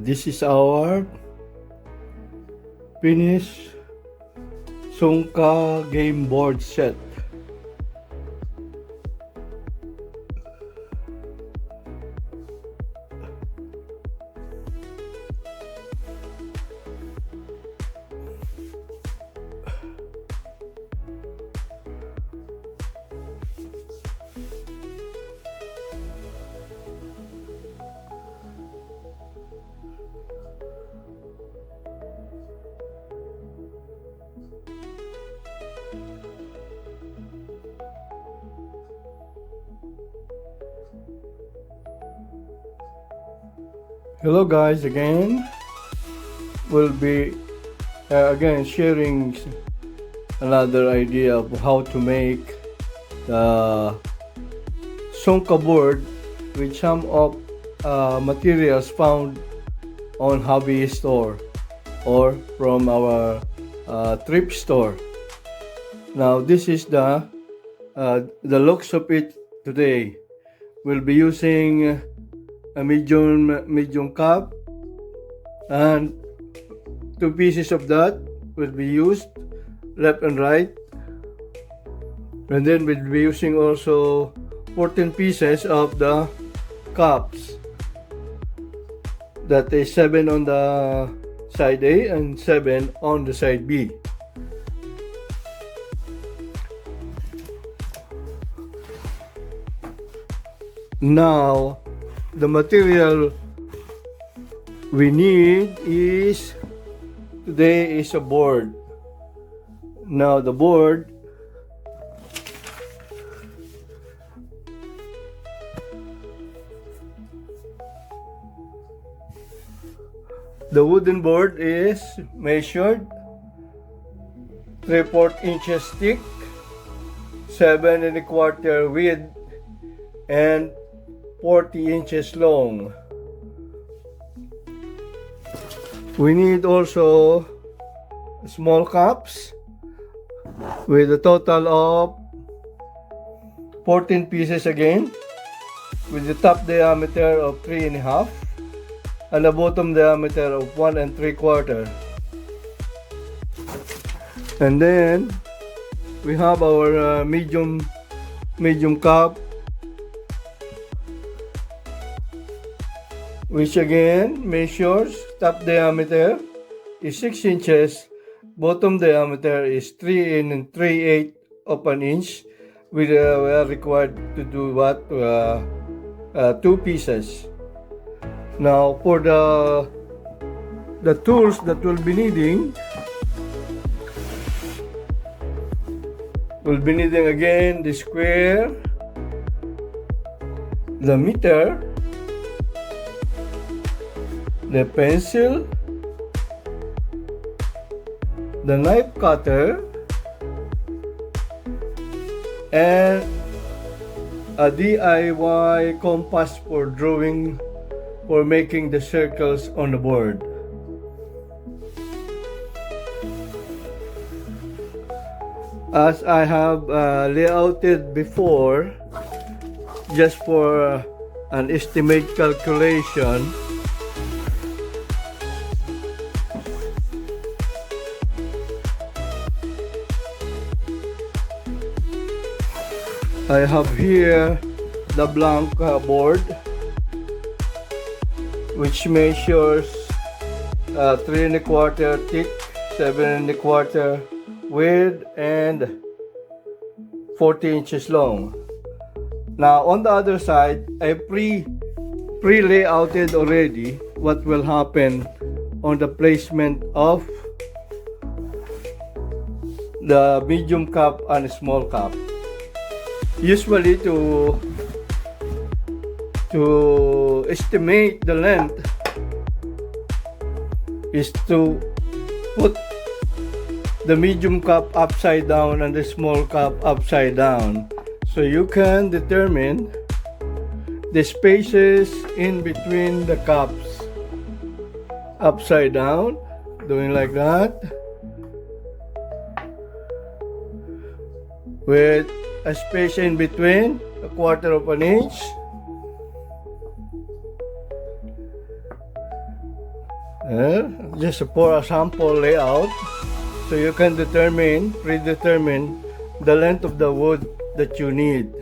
This is our finished SUNGKA game board set. Hello guys, again we'll be again sharing another idea of how to make the SUNGKA board with some of materials found on hobby store or from our thrift store. Now this is the looks of it today. We'll be using a medium cup, and 2 pieces of that will be used left and right, and then we'll be using also 14 pieces of the cups. That is 7 on the side A and 7 on the side B. Now the material we need is today is a board. Now the board the wooden board is measured 3/4 inches thick, 7 1/4 width, and 40 inches long. We need also small cups with a total of 14 pieces again, with the top diameter of 3.5 and a bottom diameter of 1 3/4. And then we have our medium cup, which again measures top diameter is 6 inches, bottom diameter is 3 3/8 of an inch. We are required to do what? 2 pieces. Now for the tools that we'll be needing, again the square, the meter, the pencil, the knife cutter, and a DIY compass for drawing, for making the circles on the board. As I have layouted before, just for an estimate calculation, I have here the blank board, which measures 3 1/4 thick, 7 1/4 width, and 40 inches long. Now on the other side, I pre-layouted already what will happen on the placement of the medium cup and small cup. Usually to estimate the length is to put the medium cup upside down and the small cup upside down, so you can determine the spaces in between the cups. Upside down, doing like that, with a space in between, a quarter of an inch. Just for a sample layout, so you can predetermine the length of the wood that you need.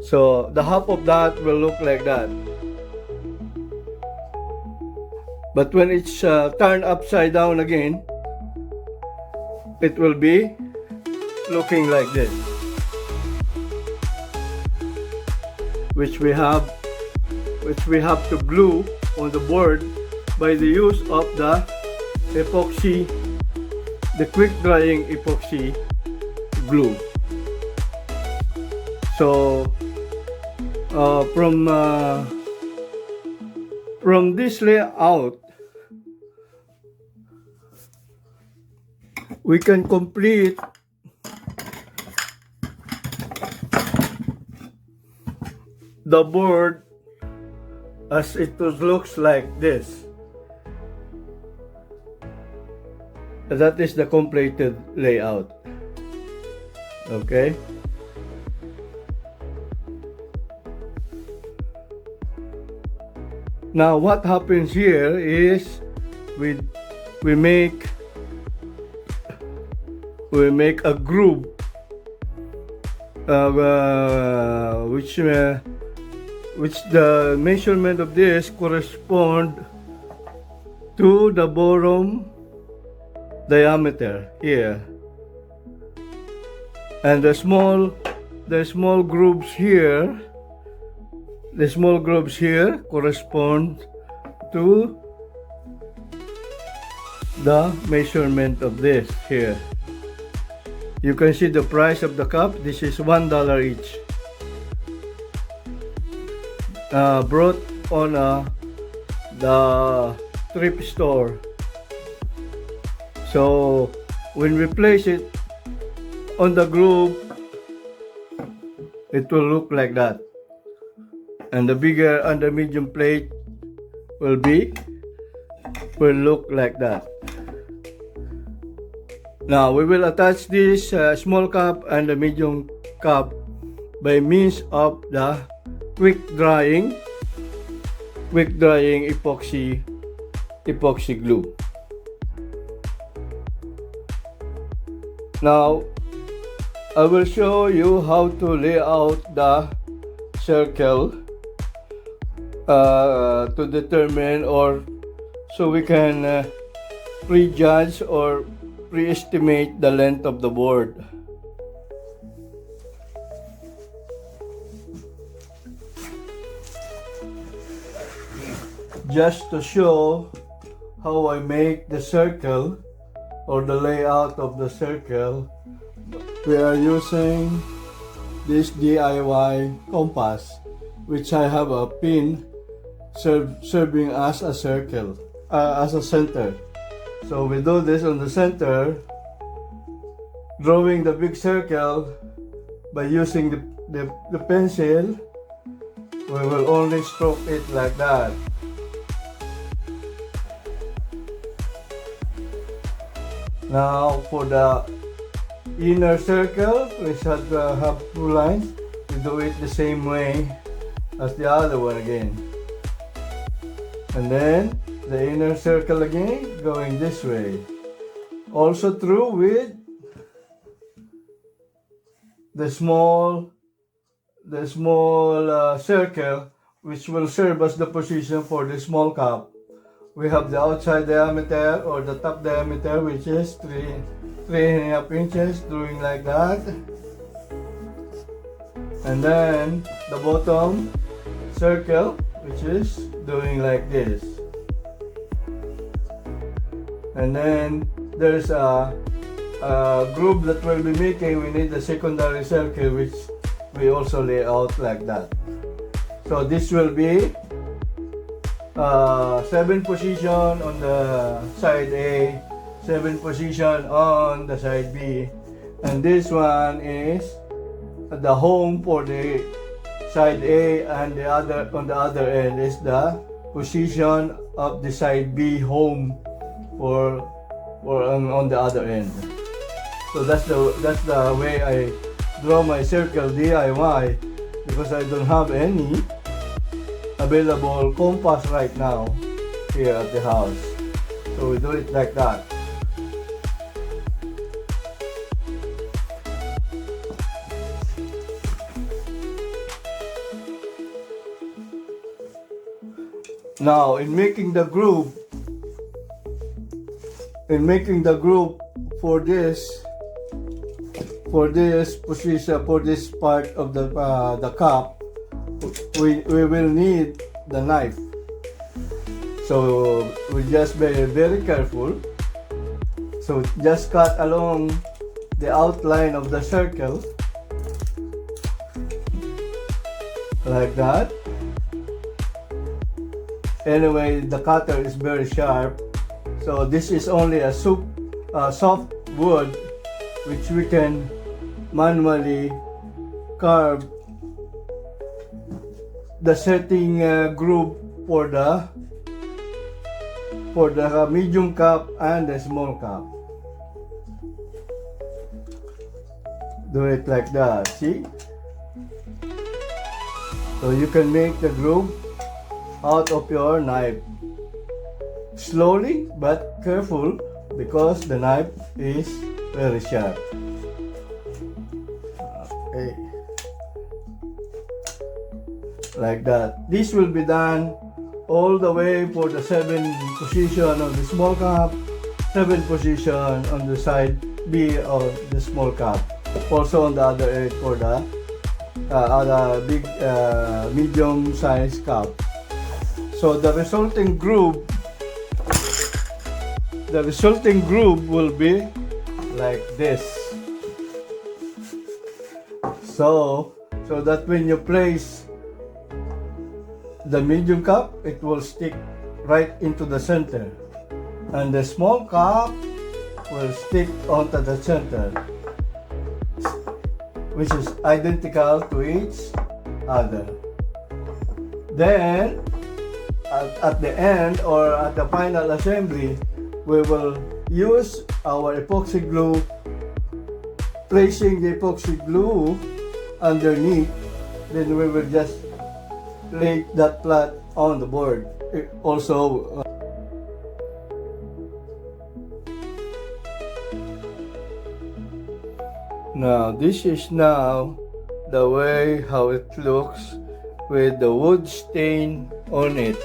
So the half of that will look like that. But when it's turned upside down again, it will be looking like this, which we have to glue on the board by the use of the epoxy, the quick drying epoxy glue. So from this layout, we can complete the board as it looks like this. That is the completed layout. Okay. Now what happens here is we make a groove which the measurement of this correspond to the bottom diameter here, and the small grooves here, correspond to the measurement of this here. You can see the price of the cup. This is $1 each. Brought on the thrift store. So when we place it on the groove, it will look like that, and the bigger and the medium plate will look like that. Now we will attach this small cup and the medium cup by means of the quick drying epoxy glue. Now I will show you how to lay out the circle to determine, or so we can prejudge or pre-estimate the length of the board. Just to show how I make the circle or the layout of the circle, we are using this DIY compass, which I have a pin serving as a circle, as a center. So we do this on the center, drawing the big circle by using the pencil. We will only stroke it like that. Now for the inner circle, we should have two lines. We do it the same way as the other one again. And then the inner circle again, going this way. Also through with the small circle, which will serve as the position for the small cup. We have the outside diameter or the top diameter, which is 3.5 inches, doing like that. And then the bottom circle, which is doing like this. And then there's a groove that we'll be making. We need the secondary circle, which we also lay out like that. So this will be 7 position on the side A, 7 position on the side B, and this one is the home for the side A, and the other on the other end is the position of the side B home for on the other end. So that's the way I draw my circle DIY, because I don't have any available compass right now here at the house. So we do it like that. Now in making the groove for this position, for this part of the cup, we will need the knife. So we just be very careful. So just cut along the outline of the circle like that. Anyway, the cutter is very sharp. So this is only a soft wood which we can manually carve the setting groove for the medium cup and the small cup. Do it like that, see? So you can make the groove out of your knife. Slowly but careful, because the knife is very sharp. Okay. Like that. This will be done all the way for the 7 position of the small cup, 7 position on the side B of the small cup. Also on the other end for the other big medium size cup. So the resulting groove will be like this. So that when you place the medium cup, it will stick right into the center, and the small cup will stick onto the center, which is identical to each other. Then at the end, or at the final assembly, we will use our epoxy glue, placing the epoxy glue underneath. Then we will just lay that flat on the board. Also now this is now the way how it looks with the wood stain on it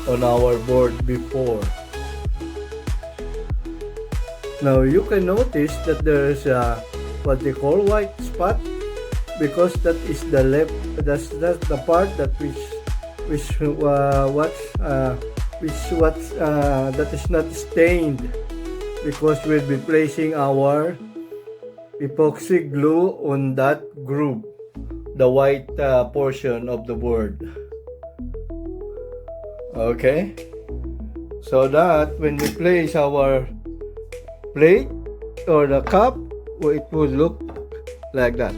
on our board before. Now you can notice that there is a what they call white spot, because that is the left, that's the part that that is not stained, because we'll be placing our epoxy glue on that groove, the white portion of the board. Okay, so that when we place our plate or the cup, it would look like that.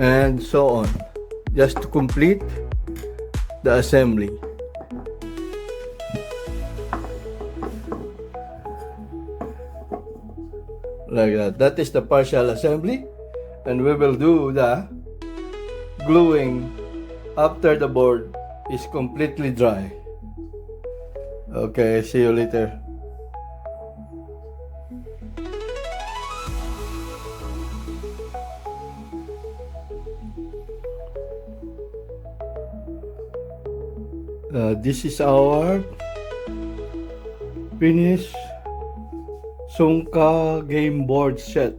And so on, just to complete the assembly. Like that. That is the partial assembly, and we will do the gluing after the board is completely dry. Okay, see you later. This is our finished SUNGKA game board set.